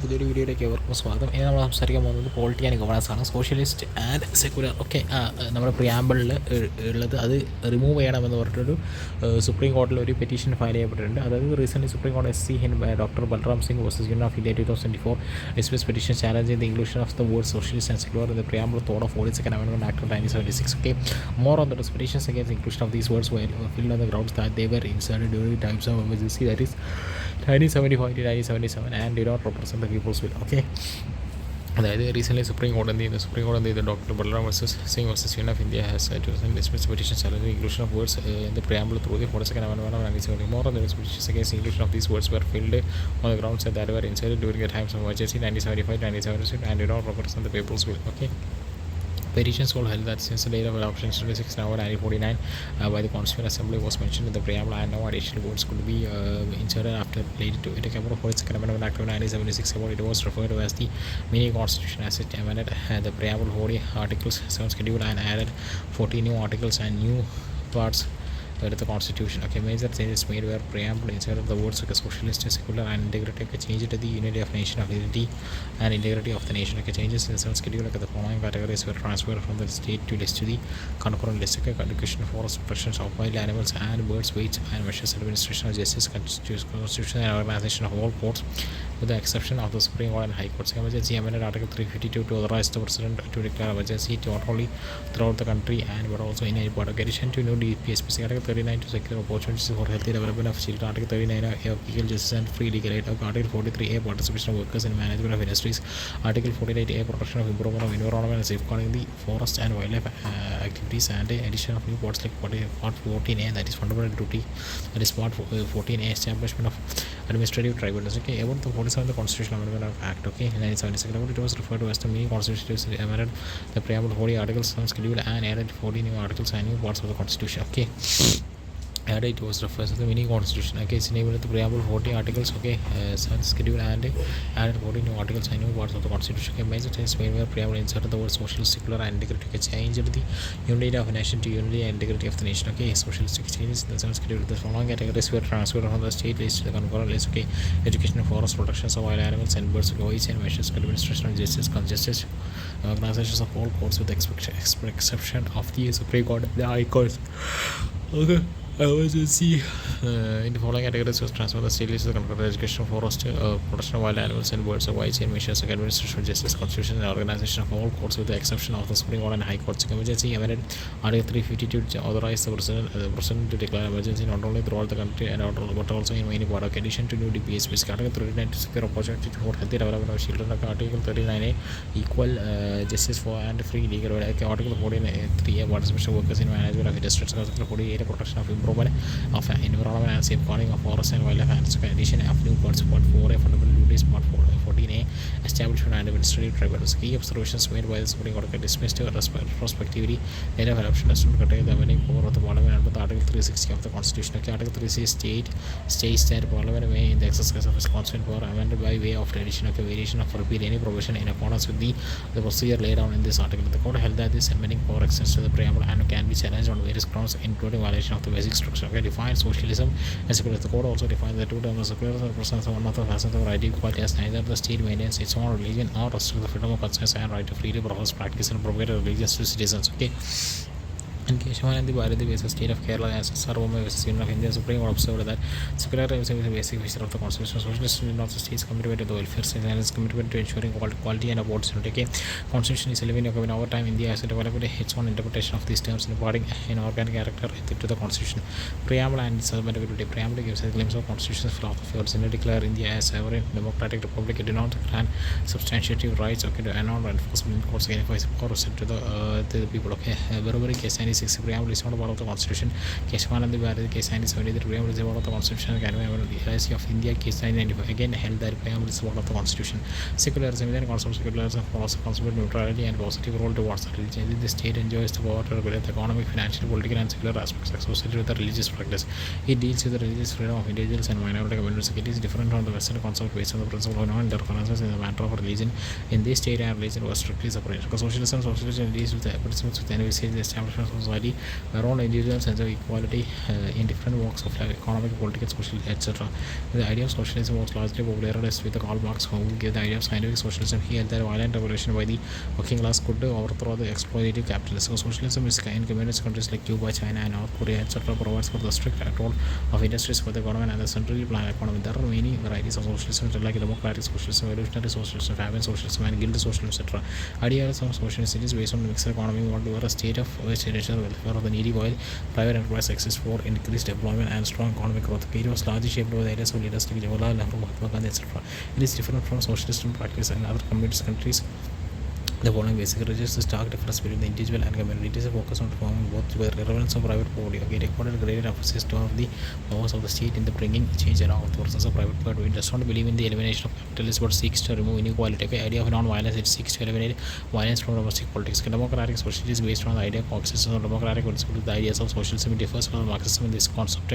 പുതിയൊരു വീഡിയോയിലേക്ക് ഏവർക്കും സ്വാഗതം. ഇനി നമ്മൾ സംസാരിക്കാൻ പോകുന്നത് പോളിറ്റി ആൻഡ് ഗവേണൻസ് ആണ്. Socialist and secular. ഓക്കെ, നമ്മുടെ പ്രിയാമ്പിളിൽ ഉള്ളത് അത് റിമൂവ് ചെയ്യണമെന്ന് പറഞ്ഞിട്ടൊരു സുപ്രീം കോടതിയിൽ ഒരു പെറ്റീഷൻ ഫയൽ ചെയ്യപ്പെട്ടിട്ടുണ്ട്. അതായത് റീസെൻ്റ് സുപ്രീം കോടതി SC doctor Balram Singh versus union of India 2024 dismissed petition challenging the inclusion of the words socialist and secular in the preamble thought of 42nd Amendment Act of 1976. Okay, more on the petitions against the inclusion of these words were filled on the grounds that they were inserted during times of emergency, that is 1975 to 1977, and did not represent the people's will. Okay, അതായത് recently supreme കോടതി എന്ത് ചെയ്തു doctor Balram Singh versus union of India has dismissed petition challenging inclusion of words in the preamble through the 42nd Amendment of 1970. More on the petitions against the inclusion of these words were filled on the grounds that they were inserted during the times of emergency 1975-1976 and did not represent the people's will. Okay, petitions all held that since the date of adoption 26 November 1949 by the Constituent Assembly was mentioned in the preamble, and no additional words could be inserted after later to it came out of 42nd Amendment Act of 1976. About it was referred to as the mini constitution as it amended the preamble 40 articles, 7 scheduled, and added 40 new articles and new parts to the constitution. Okay, major changes made were preamble inserted the words like socialist, secular, and integrity. Okay, change it to the unity of nation, of unity and integrity of the nation. Okay, changes in the schedule like the following categories were transferred from the state to list to the concurrent list. Okay, education, forest protection of wild animals and birds, weights and measures, administration of justice, constitution and organization of all courts with the exception of the Supreme Court and High Courts. Emergency amended Article 352 to authorize the President to declare emergency not only throughout the country and but also in any part. Okay, addition to new DPSPC. Article 39 to secure opportunities for healthy development of children. Article 39 of equal justice and free legal aid. Article 43A participation of workers in management of industries. Article 48A protection of improvement of environment and safeguarding the forest and wildlife activities, and addition of new parts like Part 14A, that is fundamental duty, that is Part 14A establishment of administrative tribunals. Okay, about the 47th Constitutional Amendment of Act. Okay, in 1976, about it was referred to as the mini constitution. Amended the preamble 40 articles, some scheduled, and added 40 new articles and new parts of the constitution. Okay, added it was referred to the mini constitution. Okay, it's named the preamble 40 articles. Okay, some scheduled, and added 40 new articles and new parts of the constitution. Okay, major changes made were preamble inserted the word social, secular, and integrity. Okay, changed the unity of a nation to unity and integrity of the nation. Okay, socialistic changes in the some scheduled. The following categories were transferred from the state list to the concurrent list. Okay, education, forest protection of wild animals and birds, weights and measures, administration of justice, organizations of all courts with the exception of the Supreme Court and the High Courts. Okay, emergency in the following categories was transferred the state list to the concurrent education, forest protection of wild animals and birds, weights and measures, administration of justice, constitution and organization of all courts with the exception of the Supreme Court and High Courts. Emergency amended Article 352 to authorize the president to declare emergency not only throughout the country and but also in many parts. Addition to new DPSPs. Article 39 to secure opportunity for healthy development of children. Article 39A equal justice for and free legal aid. Article 43A participation of workers in management of industries. Article 48A protection of improvement of environment and safeguarding of forest and wildlife. And addition of new parts. Part 4A fundamental duties. Part 14A establishment and administrative tribunals. Key observations made by the Supreme Court dismissed retrospectively date of adoption does not contain the amending power of the Parliament under the Article 360 of the Constitution. Okay, Article 360 states that Parliament may, in the exercise of its constitutional power, amended by way of tradition, okay, variation of repeal any provision in accordance with the procedure laid down in this article. The court held that this amending power extends to the preamble and can be challenged on various grounds, including violation of the basic structure. Okay, defined socialism and secularism. The court also defined the two terms of secularism represents one of the facets of right equality, as neither the state maintains its own religion nor restricts the freedom of conscience and right to freely profess, practice and propagate religions to citizens. Okay, in Keshavanandi Bharati versus State of Kerala and Sarvama versus Union of India, Supreme Court observed that secularism is a basic feature of the Constitution. Socialists in North States committed to the welfare state and is committed to ensuring quality and opportunity. Okay, Constitution is living in over time. India has developed its own interpretation of these terms, imparting an organic character to the Constitution. Preamble and its subjectivity. Preamble gives a glimpse of Constitution's philosophy. Originally declared India as a sovereign democratic republic, it did not grant substantiative rights. Okay, to annul and enforce courts against power to the people. Okay, Burberry case 96 preamble is not a part of the Constitution. Keshavanandi Bharati case 1970, the preamble is a part of the Constitution. Academy of India case 1995 again held that preamble is a part of the Constitution. Secularism, then concept of secularism follows the concept of neutrality and positive role towards the religion. The state enjoys the power to regulate the economic, financial, political and secular aspects associated with the religious practice. It deals with the religious freedom of individuals and minority communities. It is different from the Western concept based on the principle of non-interference in the matter of religion. In this state and religion was strictly separated. Socialism deals with the participants with the establishment of society where all individuals enjoy equality in different walks of life, economic, political, social, etc. The idea of socialism was largely popularized with Karl Marx, who gave the idea of scientific socialism. He held that violent revolution by the working class could overthrow the exploitative capitalism. So socialism is in communist countries like Cuba, China, and North Korea, etc., provides for the strict control of industries for the government and the centrally planned economy. There are many varieties of socialism, like democratic socialism, evolutionary socialism, famine socialism, and guild socialism, etc. Ideas of socialism is based on mixed economy, what were a state of which national welfare of the needy, while private enterprise exists for increased employment and strong economic growth. It was largely shaped by the ideas of leaders like Jawaharlal Nehru, Mahatma Gandhi, etc. It is different from socialist practice in other communist countries. The following basic register the stark difference between the individual and community. It is a focus on reforming both the relevance of private property. Okay, it recorded greater emphasis of the powers of the state in the bringing change along with versus of private property. It does not believe in the elimination of capitalism but seeks to remove inequality. Okay, idea of non-violence, it seeks to eliminate violence from domestic politics. Democratic socialism is based on the idea of coexistence of democratic principles. The ideas of socialism differs from Marxism in this concept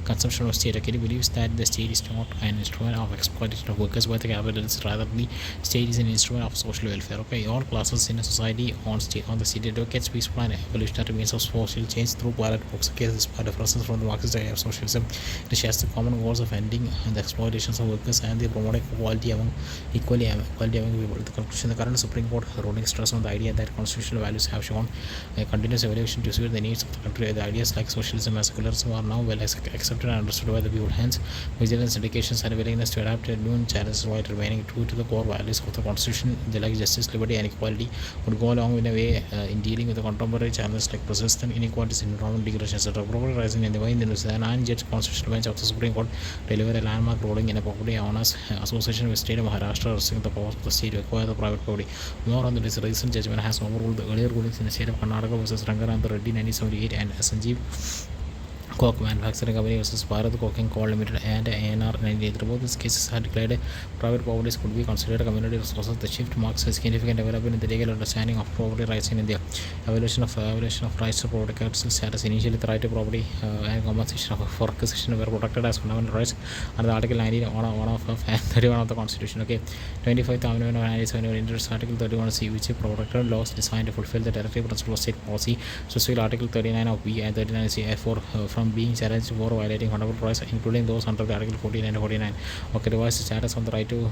consumption of state. Okay, it believes that the state is not an instrument of exploitation of workers by the capitalists, rather the state is an instrument of social welfare. Okay, all classes in a society on the state advocates peaceful and evolutionary means of social change through ballot box. Okay, this is differences from the Marxist idea of socialism. It shares the common goals of ending the exploitations of workers and the promoting equality among people. The conclusion: the current Supreme Court ruling stress on the idea that constitutional values have shown a continuous evolution to suit the needs of the country. The ideas like socialism and secularism are now well accepted and understood by the people. Hence, vigilance, dedications, and willingness to adapt to new challenges while remaining true to the core values of the Constitution, like justice, liberty, and equality, would go along in a way in dealing with the contemporary challenges like persistent inequalities, environmental degradation, etc. Property rising in the way in the nine-judge constitutional bench of the Supreme Court delivered a landmark ruling in a property owners association with state of Maharashtra restricting the powers of the state to acquire the private property. More on this recent judgment has overruled the earlier rulings in the state of Karnataka versus Ranganatha Reddy 1978 and Sanjeev Coke Manufacturing Company versus Bharat Coking Coal Limited and ANR 1983. Both these cases had declared private properties could be considered community resources. The shift marks a significant development in the legal understanding of property rights in India. Evaluation of rights to property council status. Initially, the right to property and compensation for acquisition were protected as fundamental rights under Article 19 and 31 of the Constitution. Okay, 25th Amendment of 1971 introduced Article 31C, which protected laws designed to fulfill the directive principle of state policy. Specifically, Article 39 of B and 39C from being challenged for violating fundamental rights, including those under the Article 49 and 49. Okay, revised status on the right to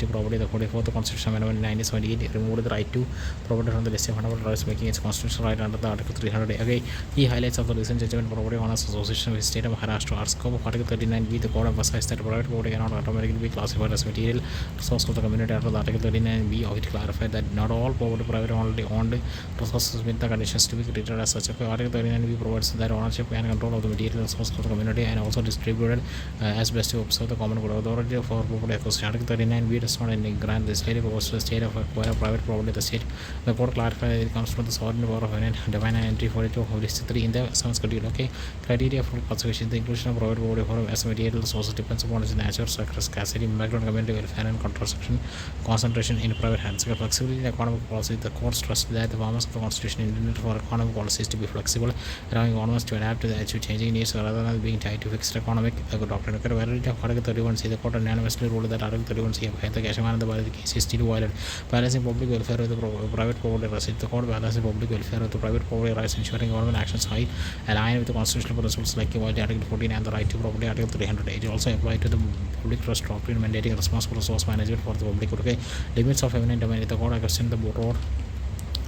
property. The 44th Constitutional Amendment in 1978 removed the right to property from the list of fundamental rights, making its constitutional right under the Article 300. Okay, key highlights of the recent judgment: Property Owners Association with State of Maharashtra. Our scope of Article 39B, the court emphasized that private property cannot automatically be classified as material resource of the community. Under the Article 39B, it clarified that not all property privately owned resources meet the conditions to be treated as such. Okay, Article 39B provides that ownership and control of the material resource of the community and also distributed as best to observe the common good. Authority for property acquisition. Article 39B does not grant the state powers to the state of acquire private property. The court clarified that it comes from the sovereign power of divine and entry 42 of list 3 in the 7th schedule. Okay, criteria for classification: the inclusion of private property for as material resources depends upon its nature, scarcity, background, community welfare, and contraception concentration in private hands. Flexibility in economic policy. The court stressed that the forms of the Constitution intended for economic policies to be flexible, allowing governments to adapt to the changing needs rather than being tied to fixed economic doctrine. The validity of Article 31C. The court unanimously ruled that Article 31C of the Keshavananda Bharati case is still violent, balancing public welfare with the private property rights. The court balances public welfare with the private property rights, ensuring government actions high align with the constitutional principles like equality, Article 14, and the right to property, Article 300. It also applied to the public trust doctrine, mandating responsible resource management for the public. Okay, limits of eminent domain. The court questioned the broad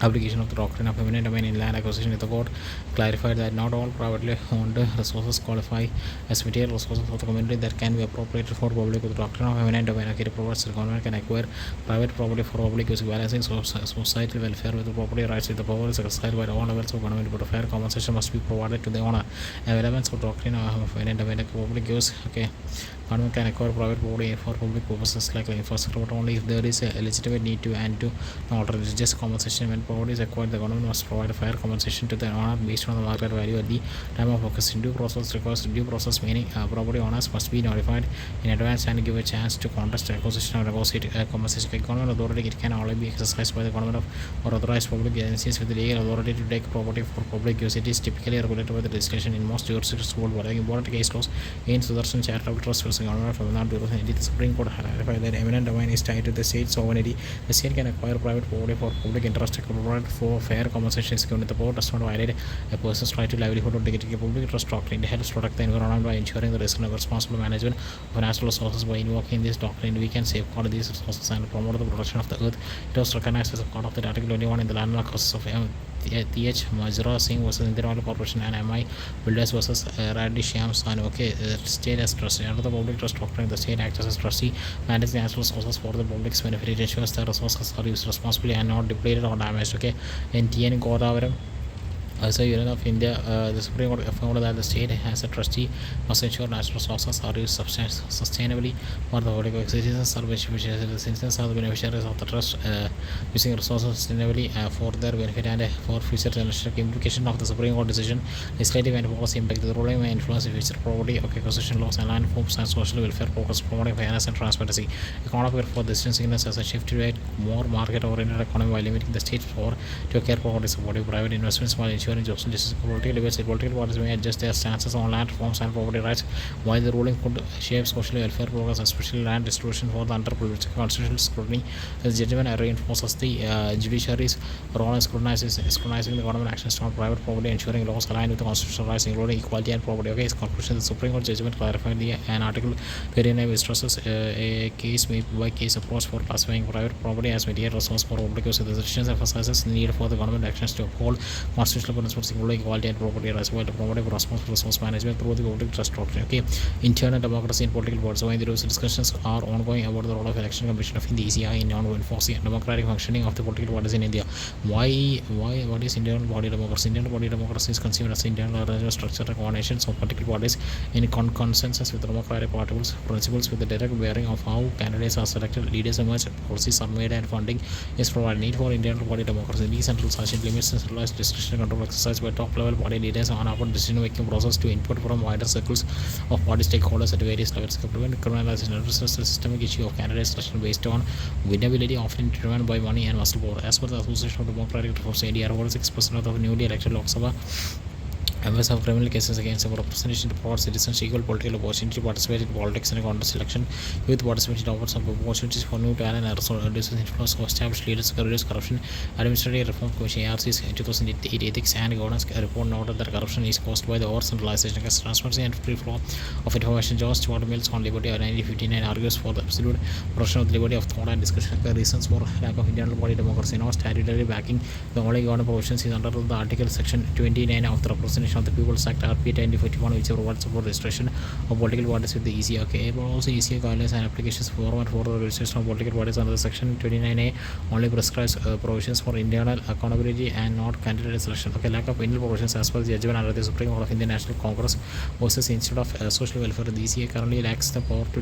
application of the doctrine of eminent domain in land acquisition. The court clarified that not all privately owned resources qualify as material resources of the community that can be appropriated for public. The doctrine of eminent domain provides the government can acquire private property for public use, balancing societal welfare with the property rights. With the power is exercised by all levels of government, but a fair compensation must be provided to the owner. Elements of doctrine of eminent domain public use. Okay, government can acquire private property for public purposes like infrastructure, but only if there is a legitimate need to and to alter just compensation. When property is acquired, the government must provide a fair compensation to the owner based on the market value at the time of acquisition. Due process requires due process, meaning property owners must be notified in advance and give a chance to contest acquisition or negotiate compensation. By government authority, it can only be exercised by the government or authorized public agencies with the legal authority to take property for public use. It is typically regulated by the legislation in most jurisdictions worldwide. Important case laws in Sudarshan Charitable Trust Congress and Government of Tamil Nadu 2020, the Supreme Court clarified that eminent domain is tied to the state sovereignty. The state can acquire private property for public interest and provide for fair compensation is given. The power does not violate a person's right to livelihood or dignity. Public trust doctrine helps protect the environment by ensuring the responsible management of natural resources. By invoking this doctrine, we can safeguard these resources and promote the protection of the earth. It was recognized as a part of the Article 21 in the landmark cases of T.H. Majra Singh versus Indian Oil Corporation and M.I. Builders versus Radhi Shyam San. Okay, state as trustee. Under the public trust doctrine, the state acts as a trustee, manages natural resources for the public's benefit. It ensures the resources are used responsibly and not depleted or damaged. Okay, in T.N. Godavaram, as a Union of India, the Supreme Court found that the state has a trustee must ensure natural resources are used sustainably for the public. Citizens are citizens are the beneficiaries of the trust, using resources sustainably for their benefit and for future generations. Implication of the Supreme Court decision: legislative and policy impact. The ruling may influence future property, constitution laws and land forms and social welfare programs, promoting fairness and transparency. Economic for decision signals as a shift to a more market-oriented economy while limiting the state's power to acquire property, supporting private investments while ensuring jobs and justice. Political debates. Political parties may adjust their stances on land reforms and property rights, while the ruling could shape social welfare programs, especially land distribution for the underprivileged. Constitutional scrutiny. The judgment reinforces the judiciary's role in scrutinizing the government actions on private property, ensuring laws align with the constitutional rights, including equality and property. Okay, its conclusion: the Supreme Court judgment clarified an article wherein stresses a case by case approach for classifying private property as material resource for public use. The decision emphasizes the need for the government actions to uphold constitutional principles, including equality and property rights, while promoting responsible resource management through the public trust doctrine. Okay, internal democracy in political bodies. So, the discussions are ongoing about the role of Election Commission of India (ECI) in enforcing democratic functioning of the political bodies in India. What is internal body democracy? Internal body democracy is conceived as internal arrangement, structure, and coordinations of political bodies in consensus with democratic principles with the direct bearing of how candidates are selected, leaders emerge, policies are made, and funding is provided. Need for internal body democracy. Decentralization limits centralized discretionary control exercised by top-level body leaders on our decision-making process to input from wider circles of body stakeholders at various levels. Prevent criminalization addresses the systemic issue of candidate selection based on winnability, often driven by money and muscle power. As per the Association of Democratic Reforms India, 46% of the newly elected Lok Sabha members of criminal cases against our representation to provide citizens equal political opportunity to participate in politics and contest election. Youth participation offers some opportunities for new talent and reduces influence of established leaders, reduce corruption. Administrative Reform Commission ARC's 2008 Ethics and Governance report noted that corruption is caused by the over-centralization, transparency and free flow of information. George Stuart Mills on Liberty of 1959 argues for the absolute protection of the liberty of thought and discussion. The reasons for lack of internal body democracy not statutory backing. The only government provisions is under the Article Section 29 of the Representation of the People's Act RP 2041, which provides for registration of political parties with the ECI. Okay, but also ECI guidelines and applications for the registration of political parties under Section 29A only prescribes provisions for internal accountability and not candidate selection. Okay, lack of internal provisions as per the judgment under the Supreme Court of Indian National Congress versus Institute of Social Welfare. The ECI currently lacks the power to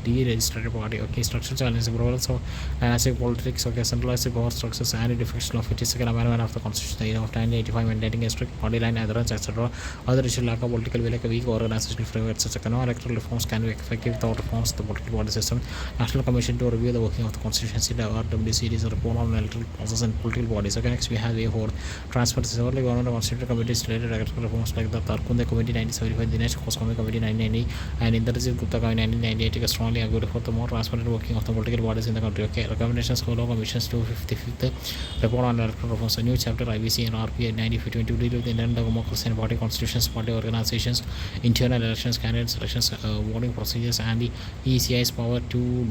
deregister a party. Okay, structural challenges, prevalence of dynastic politics. Okay, centralized power structures and defection of 52nd Amendment of the Constitution of 1985, mandating a strict party line adherence, etc. Other issue: lack of political will, like a weak organizational framework, etc. No electoral reforms can be effective without reforms to the political party system. National Commission to review the working of the constituency, the RWC is a report on electoral process and political bodies. Okay, next we have way for transparency. Early government constituted committees related electoral reforms like the Tarkunde Committee 1975, Dinesh Goswami Committee 1990, and Indrajit Gupta Committee 1998 strongly argued for the more transparent working of the political bodies in the country. Okay, recommendations for law commissions to 55th report on electoral reforms. A new chapter IBC and RPA 1952 to deal with the Indian democracy and party constitutions, party organizations, internal elections, candidate selections, voting procedures, and the ECI's power to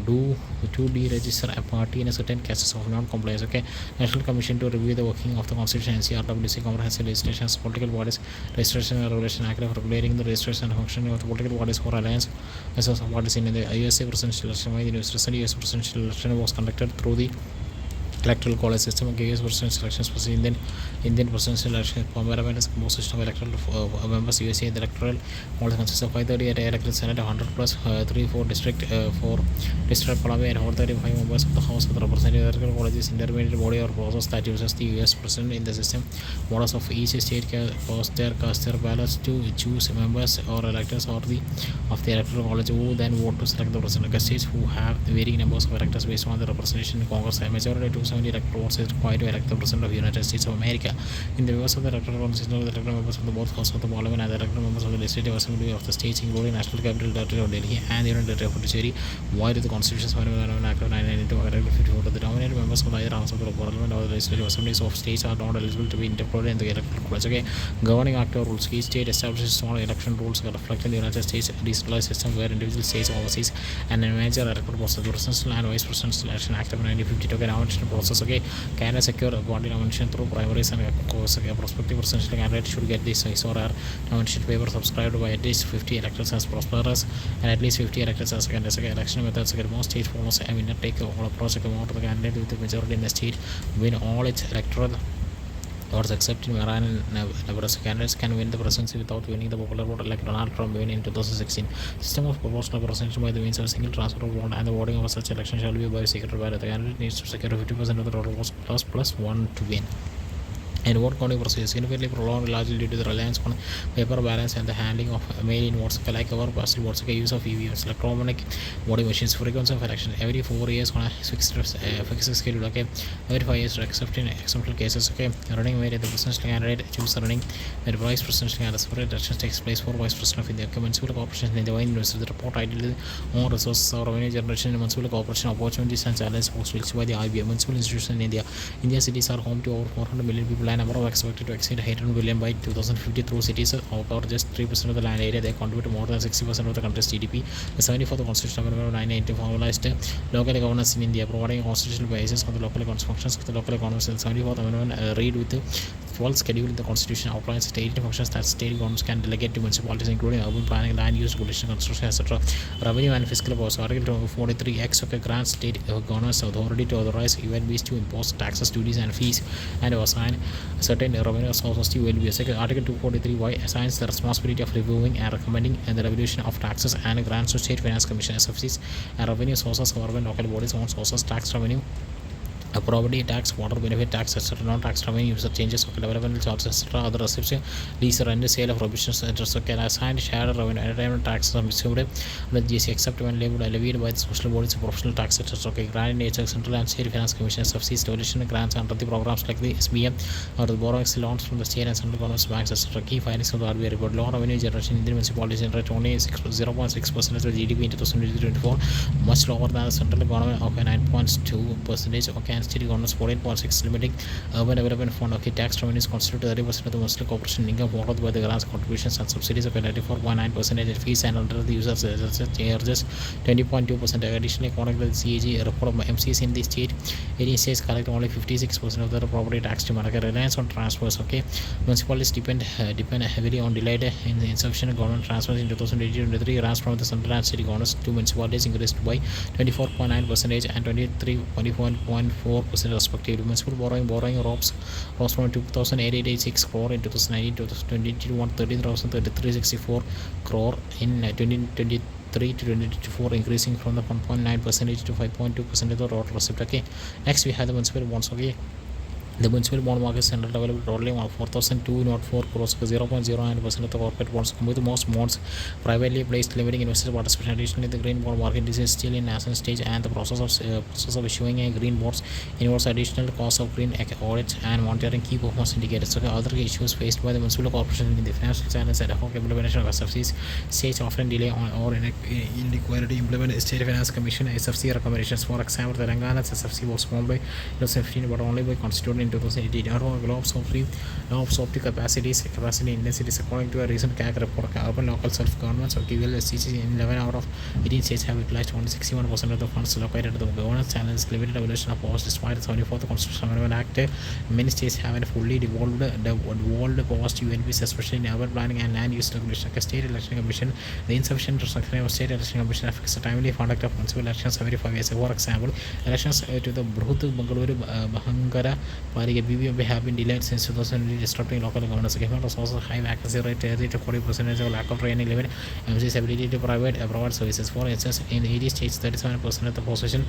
deregister a party in a certain cases of non-compliance. Okay, National Commission to review the working of the Constitution, NCRWC, comprehensive legislations, political bodies, registration and regulation act of regulating the registration and functioning of the political bodies for alliance as of parties in the USA presidential election. The recent US presidential election was conducted through the electoral college system. Okay, US presidential elections was Indian presidential election. Parliament is composed of electoral members. USA the electoral college consists of 538 elected Senate, 100 plus 3-4 district 4 district Columbia, and 135 members of the House of the Representatives. Electoral college is intermediate body or process that uses the US president in the system. Voters of each state can cast their ballots to choose members or electors of the electoral college, who then vote to select the president. Okay, states who have varying numbers of electors based on the representation in Congress, a majority to 170 electoral votes is required to elect the President of the United States of America. In the members of the electoral consist of the elected members of the both Houses of the Parliament and the elected members of the Legislative Assembly of the states, including National Capital Territory of Delhi and the Union Territory of Puducherry, while the Constitution's Amendment Act of 1992 Article 54 of the nominated members of either House of the Parliament or the Legislative Assemblies of states are not eligible to be interpreted in the electoral college. Okay, governing act or rules. Each state establishes its own election rules reflecting the United States decentralized system where individual states overseas and manage the electoral process. The presidential and vice presidential election act of 1952. Okay, nomination process. Okay, can secure party nomination through primaries and prospective presidential candidate should get this his or her nomination paper subscribed by at least 50 electors as prosperous and at least 50 electors as second. Election methods. Most states follows a winner take all approach. Amount of the candidate with the majority in the state win all its electoral votes except in Maran and Nebraska. Candidates can win the presidency without winning the popular vote like Donald Trump win in 2016. System of proportional presidency by the means of a single transfer of vote and the voting of such election shall be by secret ballot. The candidate needs to secure 50% of the total votes plus one to win. And vote counting process significantly prolonged largely due to the reliance on paper balance and the handling of mail-in votes like our postal votes. Use of EVMs, electronic voting machines, frequency of election every 4 years on a fixed schedule. Okay, every 5 years except in exceptional cases. Okay, running where the presidential candidate choose running where vice presidential candidate separate elections takes place for vice president of India. Okay, municipal corporation in the wine university. The report titled on resources or revenue generation in municipal corporation opportunities and challenges posted by the IBM. Municipal institutions in India. Indian cities are home to over 400 million people. Number of expected to exceed 800 billion by 2050 through cities over just 3% of the land area. They contribute more than 60% of the country's GDP. The 74th Constitution of 1990 formalized local governance in India, providing a constitutional basis for the local functions of the local economies. The 74th Amendment read with the 12th schedule in the Constitution outlines state functions that state governments can delegate to municipalities, including urban planning, land use, regulation, construction, etc. Revenue and fiscal powers. Article 43X of grants state governors authority to authorize UNBs to impose taxes, duties, and fees and assign certain revenue sources to UNBs. Article 243Y assigns the responsibility of reviewing and recommending the revolution of taxes and grants to State Finance Commission SFCs and revenue sources, government local bodies, own sources, tax revenue, property tax, water benefit tax, etc. Non-tax revenue, user changes, developmental charges, etc. Other receipts, lease, rent, sale of provisions, etc. Can assign shared revenue, entertainment taxes are missouri, the GC except when levied by the social bodies, professional tax, etc. Okay, grant nature, central and state finance commission, subsidies, donation grants under the programs like the SBM or the borrowings, loans from the state and central governments, banks, etc. Key findings of the RBI report: low revenue generation in the municipalities generate only 0.6% of GDP in 2024, much lower than the central government of 9.2%. Okay, state governments 14.6, limiting urban development fund. Okay, tax revenues constitute 30% of the municipal corporation income, followed by the grants, contributions, and subsidies of 94.9%, and fees and under the users charges 20.2%. Additionally, according to the CAG report of MCs in the state, 18 states collect only 56% of their property tax demand. Okay, reliance on transfers. Okay, municipalities depend heavily on delayed in the insufficient government transfers in 2018-23. Grants from the central and city governments to municipalities increased by 24.9% and 24.4% respectively. Municipal borrowing rose from 2,886 crore in 2019 to 2021 13,364 crore in 2023 to 2024, increasing from the 1.9% to 5.2% of the total receipt. Okay, next we have the municipal bonds. Okay, the municipal bond market center developed totaling 4,204 crores, 0.09% of the corporate bonds. With most bonds privately placed, limiting investor participation. Additionally, the green bond market is still in nascent stage, and the process of issuing a green bonds involves additional costs of green audits and monitoring key performance indicators. So, other issues faced by the municipal corporation in the financial channels and implementation of SFCs. States often delay on or inadequate to implement State Finance Commission SFC recommendations. For example, Telangana's SFC was formed by 2015, but only by constituted in 2018. Law of safety capacity intensities. According to a recent CAG report, urban local self-governments or QLSCC in 11 out of 18 states have utilized only 61% of the funds allocated to the governance channels. Limited evolution of powers despite the 74th Constitutional Amendment Act. Many states haven't fully devolved powers to UNPs, especially in urban planning and land use regulation. State Election Commission, the insufficient structure of State Election Commission affects the timely conduct of municipal elections every 5 years. For example, elections to the Bruhut Bangalore Bahangara BBMP have been delayed since 2020, disrupting local governance. Government was also high vacancy rate, 30 to 40% of lack of training limit, MC's ability to provide services. For instance, in 80 states, 37% of the population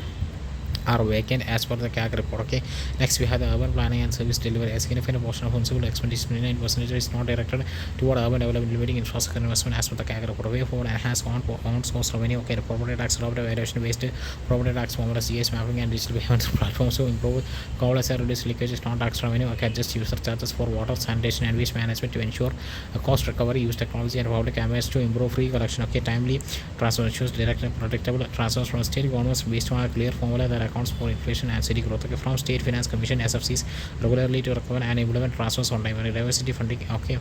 are vacant as per the CAG report. Okay, next we have the urban planning and service delivery. A significant portion of municipal expenditure, 29% is not directed toward urban development, limiting infrastructure investment as per the CAG report. Way forward enhance on source revenue. Okay, the property tax, adopted variation based property tax formula, CS mapping and digital payments platforms to improve coverage and reduce leakages, non tax revenue. Okay, adjust user charges for water, sanitation and waste management to ensure a cost recovery, use technology and public cameras to improve free collection. Okay, timely transfer ensures direct and predictable transfers from state governments based on a clear formula that accounts for inflation and city growth. Okay, from state finance commission SFCs regularly to recover and implement transfers on time. Diversity funding. Okay,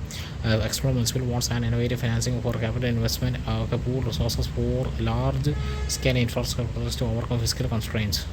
explore municipal bonds and innovative financing for capital investment. Okay, pool resources for large scale infrastructure projects to overcome fiscal constraints.